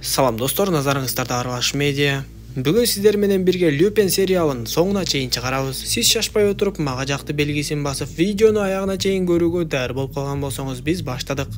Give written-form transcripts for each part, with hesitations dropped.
Салам достор, назарыңыздарда Аралаш медиа. Бүгін сіздер менен бирге Люпен сериалын соңуна чейин чыгарабыз. Сиз шашпай отуруп, мага жакты белгисин басып, видеону аягына чейин көрүүгө даяр болуп калган болсоңуз, биз баштадык.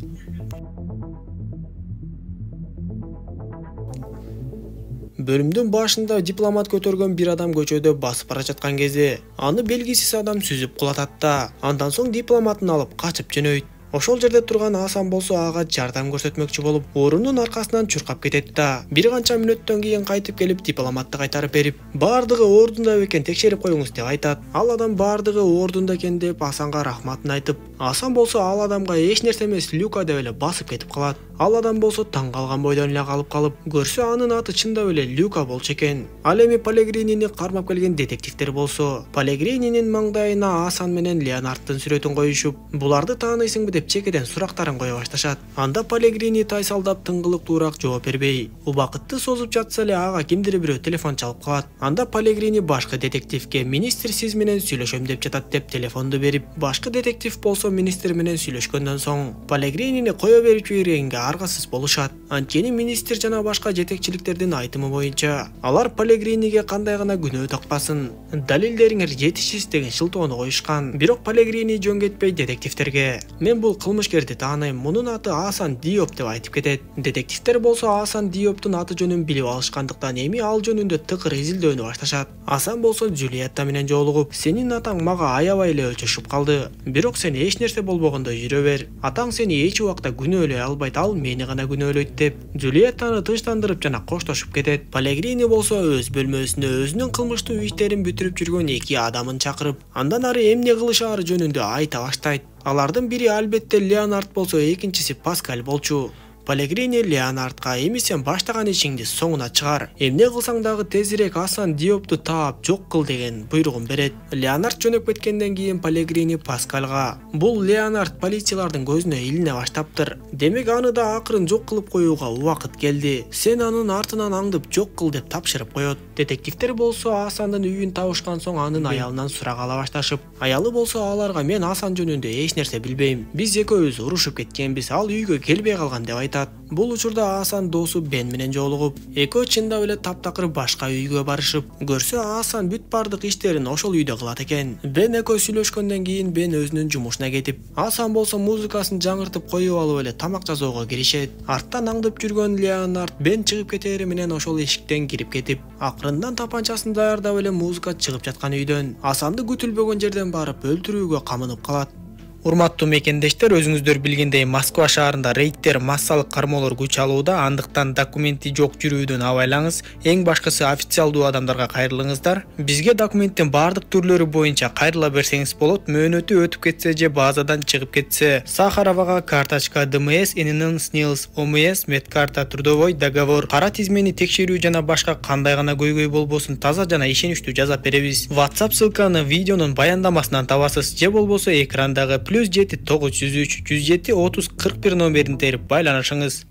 Бөлүмдүн башында дипломат көтөргөн бир адам көчөдө басып бара жаткан кезде, аны белгисиз адам сүзүп кулатат да, андан соң дипломатын алып качып жөнөйт. Ошол жерде турган Асан болсо ага жардам көрсөтмөкчү болуп, орунун аркасынан чуркап кетет да, бир канча мүнөттөн кийин кайтып келип дипломатты кайтарып берип, бардыгы ордунда бекен текшерип коюңуз деп айтат. Ал адам бардыгы ордунда экен деп Асанга рахматын айтып, Асан болсо ал адамга эч нерсе эмес Люка деп эле басып кетип калат. Ал адам болсо таң калган бойдон эле калып, көрсө анын аты чындап эле Люка болчу экен. Ал эми Пелегринини кармап келген детективдер болсо, Пелегрининин маңдайына Асан менен Леонардтын сүрөтүн коюшуп, буларды тааныйсыңбы деп чекеден сурактарын кое башташат. Анда Пелегрини тайсалдап тыңгылыктуураак жооп бербей, убакытты созуп жатса эле ага кимдир бирөө телефон чалып калат. Анда Пелегрини башкы детективге министр сиз менен сүйлөшөм деп жатат деп телефонду берип, башкы детектив болсо министр менен сүйлөшкөндөн соң Пелегринини кое берип жибергенге аргасыз болушат. Анткени министр жана башка жетекчиликтердин айтымы боюнча, алар Пелегриниге кандай гана күнөө такпасын, далилдериңер жетишсиз деген шылтоону коюшкан. Бирок Пелегрини жөн кетпей детективтерге, мен бул кылмышкерди таанайм, мунун аты Асан Диоп деп айтып кетет. Детективтер болсо Асан Диоптун аты жөнүн билип алышкандыктан эми ал жөнүндө тыкыр изилдөөнү башташат. Асан болсо Джулиетта менен жолугуп, сенин атаң мага аябай эле өчөшүп калды. Бирок сен эч нерсе болбогондой жүрө бер. Атаң сени эч убакта күнөөлөй албайт, ал мени гана күнөөлөйт деп Джулиеттаны тынчтандырып жана коштошуп кетет. Пелегрини болсо өз бөлмөсүнө өзүнүн кылмыштуу иштерин бүтүрүп жүргөн эки адамын чакырып, андан ары эмне кылышаары жөнүндө айта баштайт. Алардын бири албетте Леонард болсо, экинчиси Паскаль болчу. Пелегрини Леонардга эми сен баштаган ишиңди соңуна чыгар. Эмне кылсаң дагы тезирээк Асан Диопту таап жок кыл деген буйругун берет. Леонард жөнөп кеткенден кийин Пелегрини Паскальга, бул Леонард полициялардын көзүнө илине баштаптыр. Демек аны да акырын жок кылып коюуга убакыт келди. Сен анын артынан аңдып жок кыл деп тапшырып коет. Детективтер болсо Асандын үйүн табышкан соң анын аялынан сурак ала башташып, аялы болсо аларга мен Асан жөнүндө эч нерсе билбейм. Биз экөөбүз урушуп кеткенбиз, ал үйгө келбей калган деп айтат. Бул учурда Асан досу Бен менен жолугуп, экөө чындап эле таптакыр башка үйгө барышып, көрсө Асан бүт бардык иштерин ошол үйдө кылат экен. Бен экөө сүйлөшкөндөн кийин Бен өзүнүн жумушуна кетип, Асан болсо музыкасын жаңыртып коюп алып эле тамак жасоого киришет. Арттан аңдып жүргөн Леонард Бен чыгып кетери менен ошол эшиктен кирип кетип, акырындан тапанчасын даярдап эле музыка чыгып жаткан үйдөн Асанды күтүлбөгөн жерден барып өлтүрүүгө камынып калат. Урматтуу мекендештер, өзүңүздөр билгендей Москва шаарында рейдтер, массалык кармоолор күч алууда, андыктан документи жок жүрүүдөн абайлаңыз. Эң башкысы официалдуу адамдарга кайрылыңыздар. Бизге документтин бардык түрлөрү боюнча кайрыла берсеңиз болот. Мөөнөтү өтүп кетсе же базадан чыгып кетсе, Сахаровага карточка, ДМС, ННН, СНИЛС, ОМС, медкарта, трудовой договор, кара тизмени текшерүү жана башка кандай гана көйгөй болбосун таза жана ишеничтүү жазап беребиз. WhatsApp ссылканы видеонун баяндамасынан табасыз, же болбосо экрандагы +7 903 107 30 41 номерин терип байланышыңыз.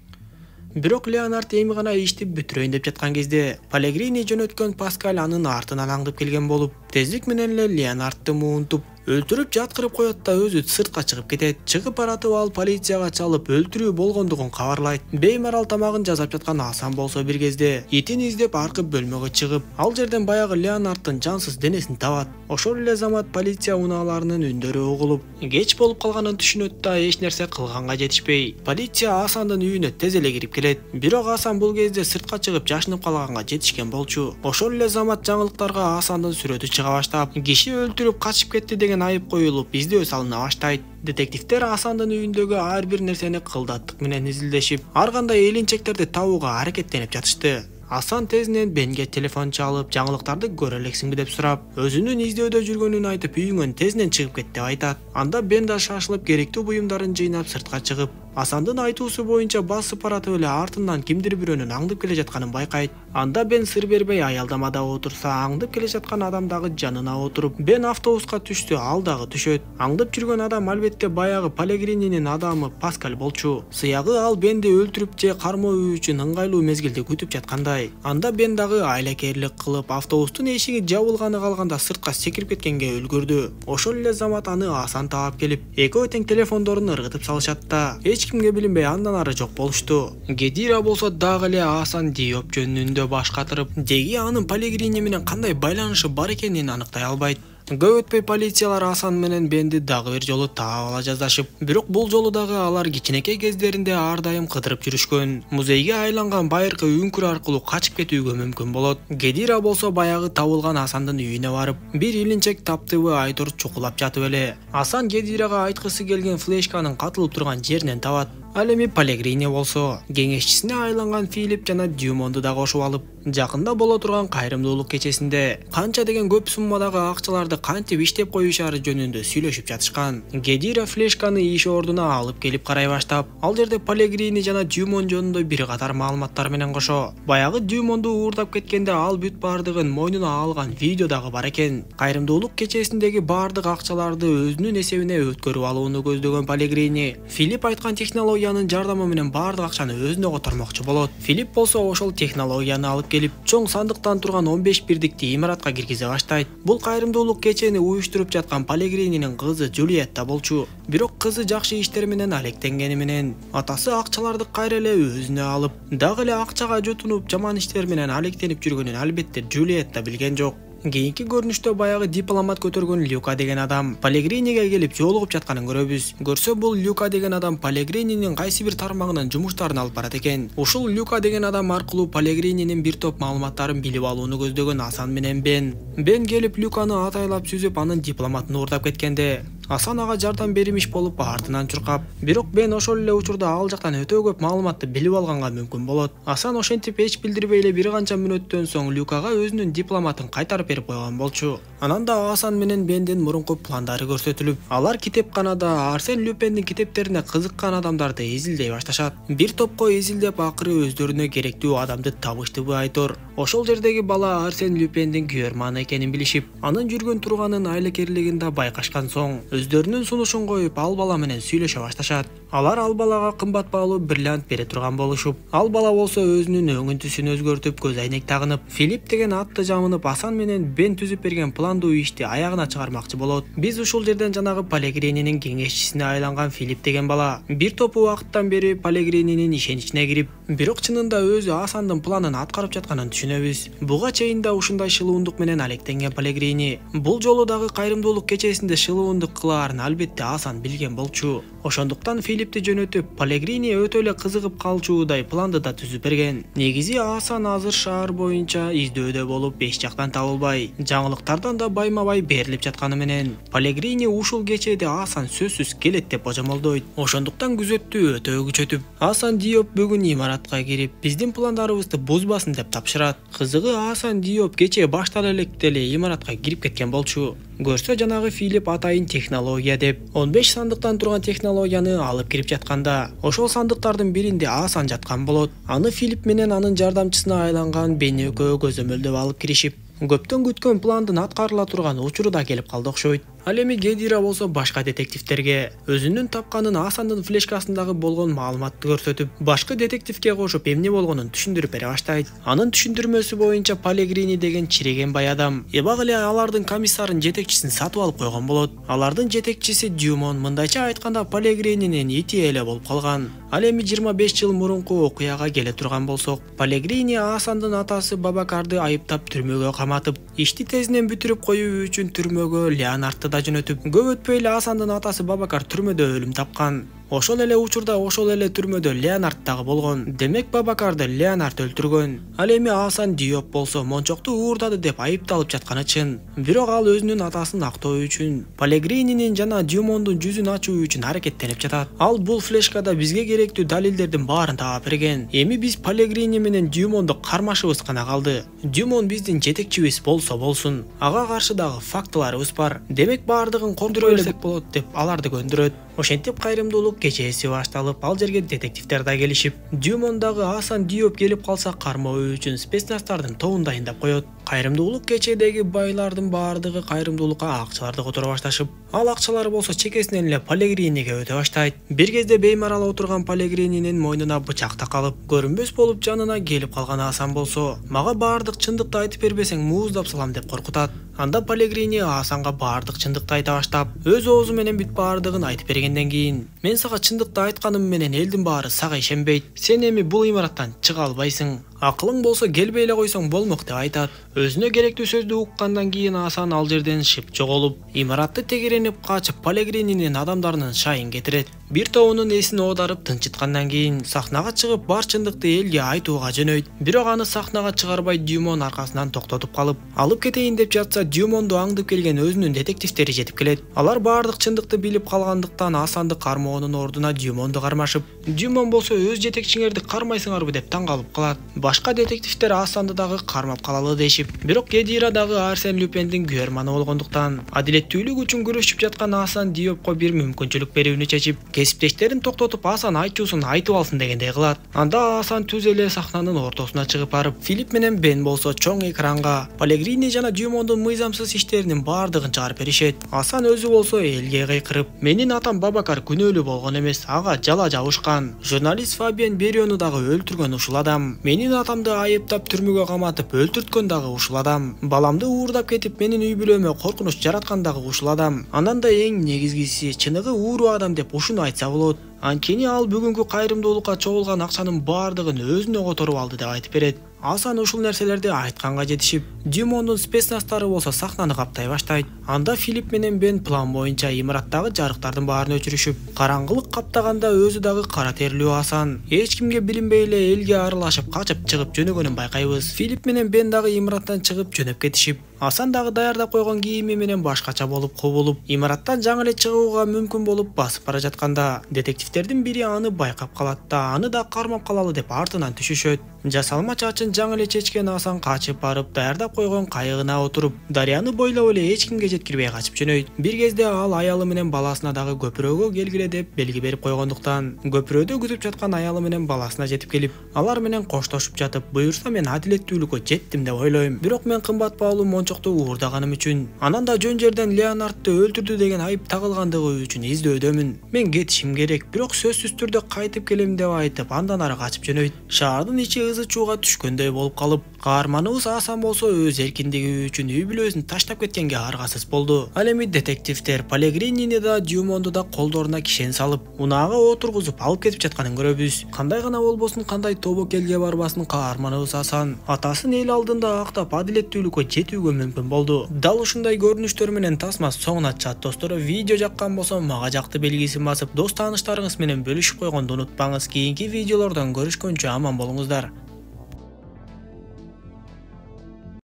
Бирок Леонард эми гана ишти бүтүрөйүн деп жаткан кезде Пелегрини жөнөткөн Паскаль анын артынан аңдып келген болуп, тездик менен эле Леонардты муунтуп, өлтүрүп жаткырып коет да өзү сыртка чыгып кетет. Чыгып баратып ал полицияга чалып өлтүрүү болгондугун кабарлайт. Беймарал тамагын жасап жаткан Асан болсо бир кезде итин издеп аркы бөлмөгө чыгып, ал жерден баягы Леонардтын жансыз денесин табат. Ошол эле замат полиция унааларынын үндөрү угулуп, кеч болуп калганын түшүнөт да эч нерсе кылганга жетишпей, полиция Асандын үйүнө тез эле кирип келет. Бирок Асан бул кезде сыртка чыгып жашынып калганга жетишкен болчу. Ошол эле замат жаңылыктарга Асандын сүрөтү чыга баштап, киши өлтүрүп качып кетти деген айып коюлуп, издөө салына баштайт. Детективтер Асандын үйүндөгү ар бир нерсени кылдаттык менен изилдешип, ар кандай элинчектерди табууга аракеттенип жатышты. Асан тезинен Бенге телефон чалып, жаңылыктарды көрө элексиңби деп сурап, өзүнүн издөөдө жүргөнүн айтып, үйүңөн тезинен чыгып кет деп айтат. Анда Бен да шашылып керектүү буюмдарын жыйнап сыртка чыгып, Асандын айтуусу боюнча басып баратып эле артынан кимдир бирөөнүн аңдып келе жатканын байкайт. Анда Бен сыр бербей аялдамада отурса, аңдып келе жаткан адам дагы жанына отуруп, Бен автобуска түштү, ал дагы түшөт. Аңдып жүргөн адам албетте баягы Пелегрининин адамы Паскаль болчу. Сыягы ал Бенди өлтүрүп же кармоо үчүн ыңгайлуу мезгилди күтүп жаткандай. Анда Бен дагы айлакерлик кылып, автобустун эшиги жабылганы калганда сыртка секирип кеткенге үлгүрдү. Ошол эле замат аны Асан таап келип, экөө тең телефондорун ыргытып салышат да, эч эч кимге билинбей андан ары жок болушту. Гедира болсо дагы эле Асан Диоп жөнүндө баш катырып, деги анын Пелегрини менен кандай байланышы бар экенин аныктай албайт. Көп өтпөй полициялар Асан менен Бенди дагы бир жолу таап ала жаздашып, бирок бул жолу дагы алар кичинекей кездеринде ар дайым кыдырып жүрүшкөн. Музейге айланган байыркы үңкүр аркылуу качып кетүүгө мүмкүн болот. Гедира болсо баягы табылган Асандын үйүнө барып, бир илинчек таптыбы айтор чукулап жатып эле. Асан Гедирага айткысы келген флешканын катылып турган жеринен табат. Ал эми Пелегрини болсо кеңешчисине айланган Филипп жана Дюмонду да кошуп алып, жакында боло турган кайрымдуулук кечесинде канча деген көп суммадагы акчаларды кантип иштеп коюшары жөнүндө сүйлөшүп жатышкан. Гедира флешканы иш ордуна алып келип карай баштап, ал жерде Пелегрини жана Дюмон жөнүндө бир катар маалыматтар менен кошо, баягы Дюмонду уурдап кеткенде ал бүт бардыгын мойнуна алган видео дагы бар экен. Кайрымдуулук кечесиндеги бардык акчаларды өзүнүн эсебине өткөрүп алууну көздөгөн Пелегрини Филипп айткан технологиянын жардамы менен бардык акчаны өзүнө котормокчу болот. Филипп болсо ошол технологияны алып келип, чоң сандыктан турган 15 бирдикти имаратка киргизе баштайт. Бул кайрымдуулук кечени уюштуруп жаткан Пелегрининин кызы Джулиетта болчу. Бирок кызы жакшы иштер менен алектенгени менен атасы акчаларды кайра эле өзүнө алып, дагы эле акчага жутунуп жаман иштер менен алектенип жүргөнүн албетте Джулиетта билген жок. Кийинки көрүнүштө баягы дипломат көтөргөн Люка деген адам Пелегриниге келип жолугуп жатканын көрөбүз. Көрсө бул Люка деген адам Пелегрининин кайсы бир тармагынын жумуштарын алып барат экен. Ушул Люка деген адам аркылуу Пелегрининин бир топ маалыматтарын билип алууну көздөгөн Асан менен Бен келип Люканы атайлап сүзүп анын дипломатын уурдап кеткенде, Асан ага жардам беримиш болуп артынан чуркап, бирок Бен ошол эле учурда ал жактан өтө көп маалыматты билип алганга мүмкүн болот. Асан ошентип эч билдирбей эле бир канча мүнөттөн соң Люкага өзүнүн дипломатын кайтарып берип койгон болчу. Анан да Асан менен Бендин мурунку пландары көрсөтүлүп, алар китепканада Арсен Люпендин китептерине кызыккан адамдарды изилдей башташат. Бир топко изилдеп акыры өздөрүнө керектүү адамды табыштыбы айтор. Ошол жердеги бала Арсен Люпендин күйөрманы экенин билишип, анын жүргөн турганын айлакерлигин да байкашкан соң, өздөрүнүн сунушун коюп ал бала менен сүйлөшө башташат. Алар ал балага кымбат баалуу бриллиант бере турган болушуп, ал бала болсо өзүнүн өңүн түсүн өзгөртүп, көз айнек тагынып, Филипп деген атты жамынып Асан менен Бен түзүп берген пландуу ишти аягына чыгармакчы болот. Биз ушул жерден жанагы Пелегрининин кеңешчисине айланган Филипп деген бала бир топ убакыттан бери Пелегрининин ишеничине кирип, бирок чынында өзү Асандын планын аткарып жатканын түшүнөбүз. Буга чейин да ушундай шылуундук менен алектенген Пелегрини бул жолу дагы кайрымдуулук кечесинде шылуундук кылаарын албетте Асан билген болчу. Ошондуктан Филиппти жөнөтүп, Пелегрини өтө эле кызыгып калчуудай планды да түзүп берген. Негизи Асан азыр шаар боюнча издөөдө болуп, эч жактан табылбай, жаңылыктардан да байма-бай берилип жатканы менен Пелегрини ушул кечеде Асан сөзсүз келет деп божомолдойт. Ошондуктан күзөттү өтө күчөтүп, Асан Диоп бүгүн имаратка кирип, биздин пландарыбызды бузбасын деп тапшырат. Кызыгы Асан Диоп кече баштан эле имаратка кирип кеткен болчу. Көрсө жанагы Филипп атайын технология деп 15 сандыктан турган технологияны алып кирип жатканда, ошол сандыктардын биринде Асан жаткан болот. Аны Филипп менен анын жардамчысына айланган Бен экөө көзөмөлдөп алып киришип, көптөн күткөн пландын аткарыла турган учуру да келип калды окшойт. Ал эми Гедира болсо башка детективтерге өзүнүн тапканын Асандын флешкасындагы болгон маалыматты көрсөтүп, башкы детективге кошуп эмне болгонун түшүндүрүп бере баштайт. Анын түшүндүрмөсү боюнча Пелегрини деген чиреген бай адам эбак эле алардын комиссарын жетекчисин сатып алып койгон болот. Алардын жетекчиси Дюмон мындайча айтканда Пелегрининин ити эле болуп калган. Ал эми 25 жыл мурунку окуяга келе турган болсок, Пелегрини Асандын атасы Бабакарды айыптап түрмөгө каматып, ишти тезинен бүтүрүп коюу үчүн түрмөгө Леонардты да жөнөтүп, көп өтпөй эле Асандын атасы Бабакар түрмөдө өлүм тапкан. Ошол эле учурда ошол эле түрмөдө Леонард дагы болгон. Демек Бабакарды Леонард өлтүргөн. Ал эми Асан Диоп болсо мончокту уурдады деп айыпталып жатканы чын. Бирок ал өзүнүн атасын актоо үчүн, Пелегрининин жана Дюмондун жүзүн ачуу үчүн аракеттенип жатат. Ал бул флешкада бизге керектүү далилдердин баарын таап берген. Эми биз Пелегрини менен Дюмонду кармашыбыз гана калды. Дюмон биздин жетекчибиз болсо болсун, ага каршы дагы фактыларыбыз бар. Демек баардыгын кондура берсек болот деп аларды көндүрөт. Ошентип кайрымдуулук кечеси башталып, ал жерге детективдер да келишип, Дюмон дагы Асан Диоп келип калса кармоо үчүн спецназтардын тобун дайындап коет. Кайрымдуулук кечедеги байлардын баардыгы кайрымдуулукка акчаларды которо башташып, ал акчалар болсо чекесинен эле Пелегриниге өтө баштайт. Бир кезде беймарал отурган Пелегрининин мойнуна бычак такалып, көрүнбөс болуп жанына келип калган Асан болсо, мага баардык чындыкты айтып бербесең мууздап салам деп коркутат. Анда Пелегрини Асанга баардык чындыкты айта баштап, өз оозу менен бүт баардыгын айтып бергенден кийин: "Мен сага чындыкты айтканым менен элдин баары сага ишенбейт. Сен эми бул имараттан чыга албайсың. Акылың болсо келбей эле койсоң болмок" деп айтат. Өзүнө керектүү сөздү уккандан кийин Асан ал жерден шып жоголуп, имаратты тегеренип качып Пелегрининин адамдарынын шайын кетирет. Бир тобунун эсин оодарып тынчыткандан кийин сахнага чыгып бар чындыкты элге айтууга жөнөйт. Бирок аны сахнага чыгарбай Дюмон аркасынан токтотуп калып, алып кетейин деп жатса, Дюмонду аңдып келген өзүнүн детективтери жетип келет. Алар баардык чындыкты билип калгандыктан Асанды кармоонун ордуна Дюмонду кармашып, Дюмон болсо өз жетекчиңерди кармайсыңарбы деп таң калып калат. Башка детективтер Асанды дагы кармап калалы дешип, бирок Кедира дагы Арсен Люпендин күбөрманы болгондуктан адилеттүүлүк үчүн күрөшүп жаткан Асан Диопко бир мүмкүнчүлүк берүүнү чечип, кесиптештерин токтотуп Асан айтуусун айтып алсын дегендей кылат. Анда Асан түз эле сахнанын ортосуна чыгып барып, Филипп менен Бен болсо чоң экранга Пелегрини жана Дюмондун мыйзамсыз иштеринин баардыгын чыгарып беришет. Асан өзү болсо элге кыйкырып: "Менин атам Бабакар күнөөлүү болгон эмес, ага жала жабышкан. Журналист Фабиан Бериону дагы өлтүргөн ушул адам. Менин атамды айыптап түрмөгө каматып өлтүрткөн дагы ушул адам. Баламды уурдап кетип менин үй бүлөмө коркунуч жараткан дагы ушул адам. Анан да эң негизгиси, чыныгы ууруу адам деп ушуну айтса болот. Анткени ал бүгүнкү кайрымдуулукка чогулган акчанын баардыгын өзүнө которуп алды" деп айтып берет. Асан ушул нерселерди айтканга жетишип, Дюмондун спецназтары болсо сахнаны каптай баштайт. Анда Филипп менен Бен план боюнча имараттагы жарыктардын баарын өчүрүшүп, караңгылык каптаганда өзү дагы кара терлүү Асан эч кимге билинбей эле элге аралашып качып чыгып жөнөгөнүн байкайбыз. Филипп менен Бен дагы имараттан чыгып жөнөп кетишип, Асан дагы даярдап койгон кийими менен башкача болуп кубулуп, имараттан жаңы эле чыгууга мүмкүн болуп басып бара жатканда, детективтердин бири аны байкап калат да, аны да кармап калалы деп артынан түшүшөт. Жасалма чачын жаңы эле чечкен Асан качып барып, даярдап койгон кайыгына отуруп, дарыяны бойлоп эле эч кимге жеткирбей качып жөнөйт. Бир кезде ал аялы менен баласына дагы көпүрөгө келгиле деп белги берип койгондуктан, көпүрөдө күтүп жаткан аялы менен баласына жетип келип, алар менен коштошуп жатып, буюрса мен адилеттүүлүккө жеттим деп ойлойм. Бирок мен кымбат баалуу мончокту уурдаганым үчүн, анан да жөн жерден Леонардты өлтүрдү деген айып тагылгандыгы үчүн издөөдөмүн. Мен кетишим керек, бирок сөзсүз түрдө кайтып келем деп айтып, андан ары качып жөнөйт. Шаардын ичи ызы чууга түшкөндөй болуп калып, каарманыбыз Асан болсо өз эркиндиги үчүн үй бүлөсүн таштап кеткенге аргасыз болду. Ал эми детективтер Пелегринини да Дюмонду да колдоруна кишен салып, унаага отургузуп алып кетип жатканын көрөбүз. Кандай гана болбосун, кандай тобок элге барбасын, каарманыбыз Асан атасын эл алдында актап адилеттүүлүккө жетүүгө мүмкүн болду. Дал ушундай көрүнүштөр менен тасма соңуна чат достор. Видео жаккан болсо мага жакты белгисин басып, дос тааныштарыңыз менен бөлүшүп койгонду унутпаңыз. Кийинки видеолордон көрүшкөнчө аман болуңуздар.